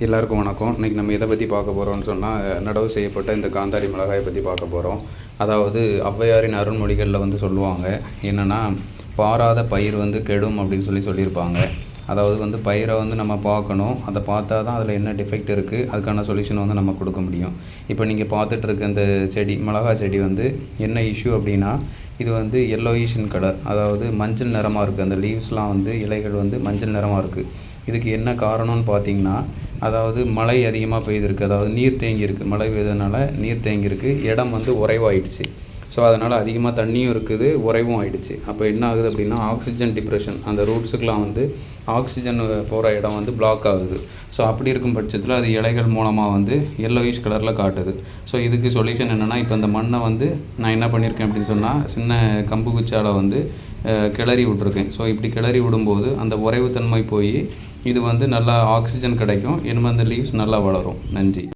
எல்லாருக்கும் வணக்கம். இன்றைக்கி நம்ம எதை பற்றி பார்க்க போகிறோம்னு சொன்னால், நடவு செய்யப்பட்ட இந்த காந்தாரி மிளகாயை பற்றி பார்க்க போகிறோம். அதாவது ஔவையாரின் அருண்மொழிகளில் சொல்லுவாங்க என்னென்னா, பாராத பயிர் கெடும் அப்படின்னு சொல்லியிருப்பாங்க. அதாவது பயிரை நம்ம பார்க்கணும், அதை பார்த்தா தான் அதில் என்ன டிஃபெக்ட் இருக்குது, அதுக்கான சொல்யூஷன் நம்ம கொடுக்க முடியும். இப்போ நீங்கள் பார்த்துட்ருக்க இந்த செடி, மிளகாய் செடி என்ன இஷ்யூ அப்படின்னா, இது எல்லோயிஷ் இன் கலர், அதாவது மஞ்சள் நிறமாக இருக்குது. அந்த லீவ்ஸ்லாம் இலைகள் மஞ்சள் நிறமாக இருக்குது. இதுக்கு என்ன காரணம்னு பார்த்தீங்கன்னா, அதாவது மழை அதிகமாக பெய்திருக்கு, அதாவது நீர் தேங்கியிருக்கு. மழை பெய்ததுனால நீர் தேங்கியிருக்கு, இடம் உறைவாயிடுச்சு. ஸோ அதனால் அதிகமாக தண்ணியும் இருக்குது, உறைவும் ஆகிடுச்சு. அப்போ என்ன ஆகுது அப்படின்னா, ஆக்சிஜன் டிப்ரெஷன், அந்த ரூட்ஸுக்கெலாம் ஆக்சிஜன் போகிற இடம் பிளாக் ஆகுது. ஸோ அப்படி இருக்கும் பட்சத்தில் அது இலைகள் மூலமாக எல்லோயிஷ் கலரில் காட்டுது. ஸோ இதுக்கு சொல்யூஷன் என்னென்னா, இப்போ இந்த மண்ணை நான் என்ன பண்ணியிருக்கேன் அப்படின்னு சொன்னால், சின்ன கம்பு குச்சால் கிளறி விட்ருக்கேன். ஸோ இப்படி கிளறி விடும்போது அந்த உறைவுத்தன்மை போய் இது நல்லா ஆக்சிஜன் கிடைக்கும். இனிமேல் அந்த லீவ்ஸ் நல்லா வளரும். நன்றி.